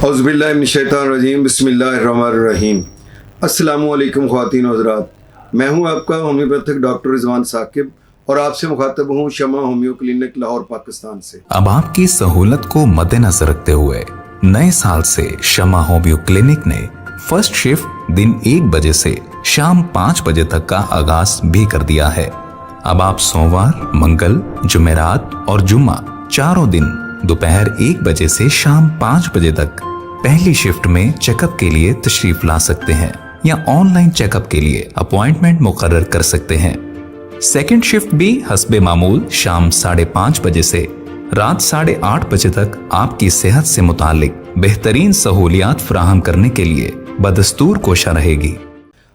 औज़ुबिल्लाहिमिनश्शैतानिर्रजीम बिस्मिल्लाहिर्रहमानिर्रहीम। अस्सलामुअलैकुम ख़वातीन और हज़रात, मैं हूं आपका होम्योपैथिक डॉक्टर रिजवान साकिब और आपसे मुखातब हूं शमा होम्यो क्लिनिक लाहौर पाकिस्तान से। अब आपकी सहूलत को मद्देनजर रखते हुए नए साल से शमा होम्यो क्लिनिक ने फर्स्ट शिफ्ट दिन 1 बजे से शाम 5 बजे तक का आगाज भी कर दिया है। अब आप सोमवार, मंगल, जुमेरात और जुम्मा चारों दिन दोपहर 1 बजे से शाम 5 बजे तक पहली शिफ्ट में चेकअप के लिए तशरीफ ला सकते हैं या ऑनलाइन चेकअप के लिए अपॉइंटमेंट मुकर्रर कर सकते हैं। सेकंड शिफ्ट भी हस्बे मामूल शाम 5:30 बजे से रात 8:30 बजे तक आपकी सेहत से मुतालिक बेहतरीन सहूलियात फराहम करने के लिए बदस्तूर कोशा रहेगी।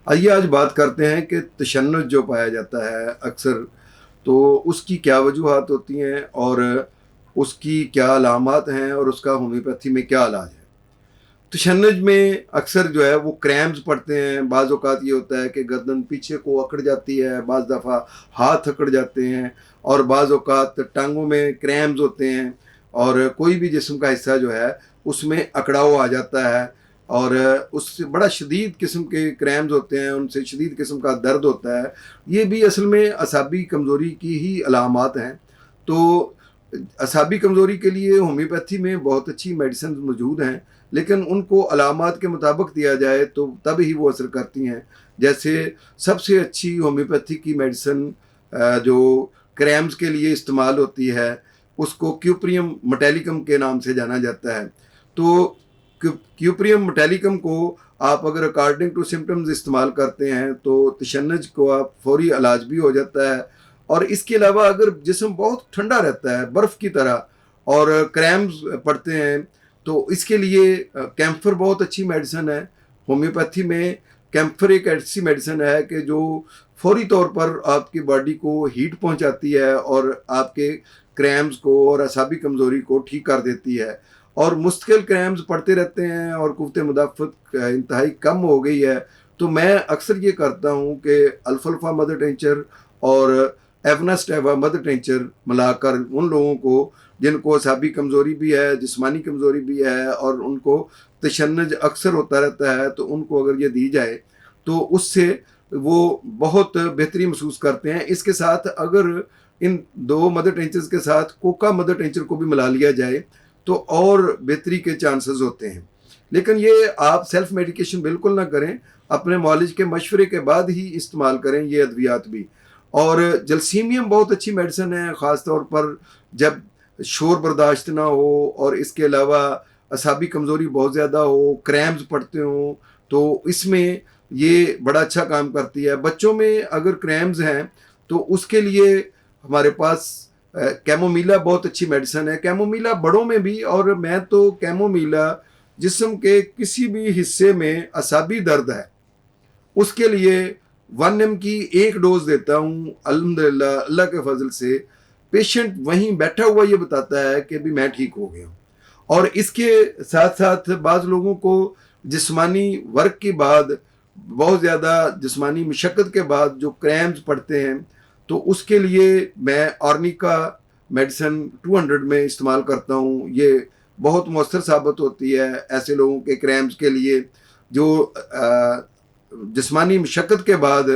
आइए आज बात करते हैं कि तशन्नुज जो पाया जाता है अक्सर, तो उसकी क्या वजूहात होती हैं और उसकी क्या अलामात हैं और उसका होम्योपैथी में क्या इलाज है। तशन्नुज में अक्सर जो है वो क्रैम्स पड़ते हैं। बाज़ औक़ात ये होता है कि गर्दन पीछे को अकड़ जाती है, बाज़ दफ़ा हाथ अकड़ जाते हैं और बाज़ औक़ात टांगों में क्रैम्स होते हैं और कोई भी जिस्म का हिस्सा जो है उसमें अकड़ाव आ जाता है और उससे बड़ा शदीद किस्म के क्रैम्स होते हैं, उनसे शदीद किस्म का दर्द होता है। ये भी असल में असाबी कमज़ोरी की ही अलामात हैं। तो असाबी कमज़ोरी के लिए होम्योपैथी में बहुत अच्छी मेडिसिन मौजूद हैं, लेकिन उनको अलामात के मुताबिक दिया जाए तो तब ही वो असर करती हैं। जैसे सबसे अच्छी होम्योपैथी की मेडिसिन जो क्रैम्स के लिए इस्तेमाल होती है उसको क्यूप्रियम मेटालिकम के नाम से जाना जाता है। तो क्यूप्रियम मेटालिकम को आप अगर अकॉर्डिंग टू सिम्टम्स इस्तेमाल करते हैं तो तशन्नुज को आप फौरी इलाज भी हो जाता है। और इसके अलावा अगर जिस्म बहुत ठंडा रहता है बर्फ़ की तरह और क्रैम्स पड़ते हैं तो इसके लिए कैम्फर बहुत अच्छी मेडिसिन है। होम्योपैथी में कैम्फर एक ऐसी मेडिसिन है कि जो फौरी तौर पर आपकी बॉडी को हीट पहुंचाती है और आपके क्रैम्स को और असाबी कमज़ोरी को ठीक कर देती है। और मुस्तकिल क्रैम्स पड़ते रहते हैं और कुव्वत मुदाफ़त इंतहाई कम हो गई है, तो मैं अक्सर ये करता हूँ कि अल्फ़ा मदर टिंचर और एवनास्टेवा मदर टिंचर मिलाकर उन लोगों को जिनको असाबी कमज़ोरी भी है, जिस्मानी कमज़ोरी भी है और उनको तशन्नुज अक्सर होता रहता है, तो उनको अगर ये दी जाए तो उससे वो बहुत बेहतरी महसूस करते हैं। इसके साथ अगर इन 2 मदर टिंचर्स के साथ कोका मदर टिंचर को भी मिला लिया जाए तो और बेहतरी के चांसेस होते हैं। लेकिन ये आप सेल्फ मेडिकेशन बिल्कुल ना करें, अपने मौलिज के मशवरे के बाद ही इस्तेमाल करें ये अद्वियात भी। और जलसीमियम बहुत अच्छी मेडिसिन है, ख़ास तौर पर जब शोर बर्दाश्त ना हो और इसके अलावा असाबी कमज़ोरी बहुत ज़्यादा हो, क्रैम्स पड़ते हों, तो इसमें ये बड़ा अच्छा काम करती है। बच्चों में अगर क्रैम्स हैं तो उसके लिए हमारे पास कैमोमीला बहुत अच्छी मेडिसिन है। कैमोमीला बड़ों में भी, और मैं तो कैमोमीला जिस्म के किसी भी हिस्से में असाबी दर्द है उसके लिए 1 mg की 1 डोज देता हूँ। अल्हम्दुलिल्लाह, अल्लाह के फजल से पेशेंट वहीं बैठा हुआ ये बताता है कि भी मैं ठीक हो गया। और इसके साथ साथ बाज़ लोगों को जिस्मानी वर्क के बाद, बहुत ज़्यादा जिस्मानी मशक्क़त के बाद जो क्रैम्स पड़ते हैं तो उसके लिए मैं आर्निका मेडिसिन 200 में इस्तेमाल करता हूँ। ये बहुत मौसर साबित होती है ऐसे लोगों के क्रैम्स के लिए जो जिस्मानी मशक्क़त के बाद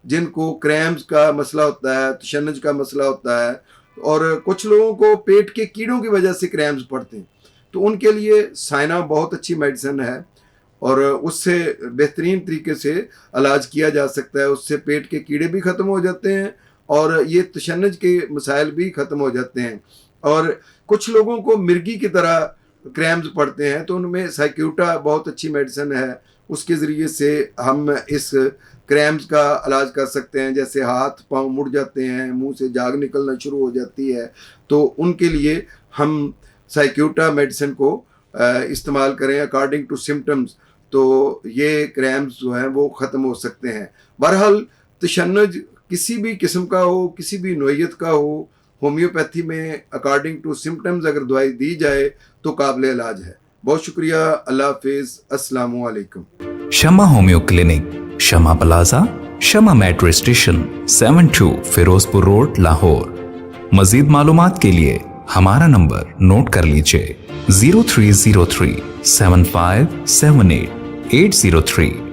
जिनको क्रैम्स का मसला होता है, तशन्नुज का मसला होता है और कुछ लोगों को पेट के कीड़ों की वजह से क्रैम्स पड़ते हैं, तो उनके लिए साइना बहुत अच्छी मेडिसिन है और उससे बेहतरीन तरीके से इलाज किया जा सकता है। उससे पेट के कीड़े भी ख़त्म हो जाते हैं और ये तशन्नुज के मसाइल भी ख़त्म हो जाते हैं। और कुछ लोगों को मिर्गी की तरह क्रैम्स पड़ते हैं तो उनमें साइक्यूटा बहुत अच्छी मेडिसिन है, उसके ज़रिए से हम इस क्रैम्स का इलाज कर सकते हैं। जैसे हाथ पांव मुड़ जाते हैं, मुंह से जाग निकलना शुरू हो जाती है, तो उनके लिए हम साइक्यूटा मेडिसिन को इस्तेमाल करें अकॉर्डिंग टू सिम्टम्स, तो ये क्रैम्स जो हैं वो ख़त्म हो सकते हैं। बहरहाल तशन्नुज किसी भी किस्म का हो, किसी भी नोयत का हो, होम्योपैथी में अकॉर्डिंग टू सिम्टम्स अगर दवाई दी जाए तो काबिल इलाज है। बहुत शुक्रिया, अल्लाह हाफिज़, अस्सलामु अलैकुम। Shama homeo clinic, Shama plaza, Shama metro station, 72 Ferozepur road, Lahore. मजीद मालूमात के लिए हमारा नंबर नोट कर लीजिए 0303 7578 803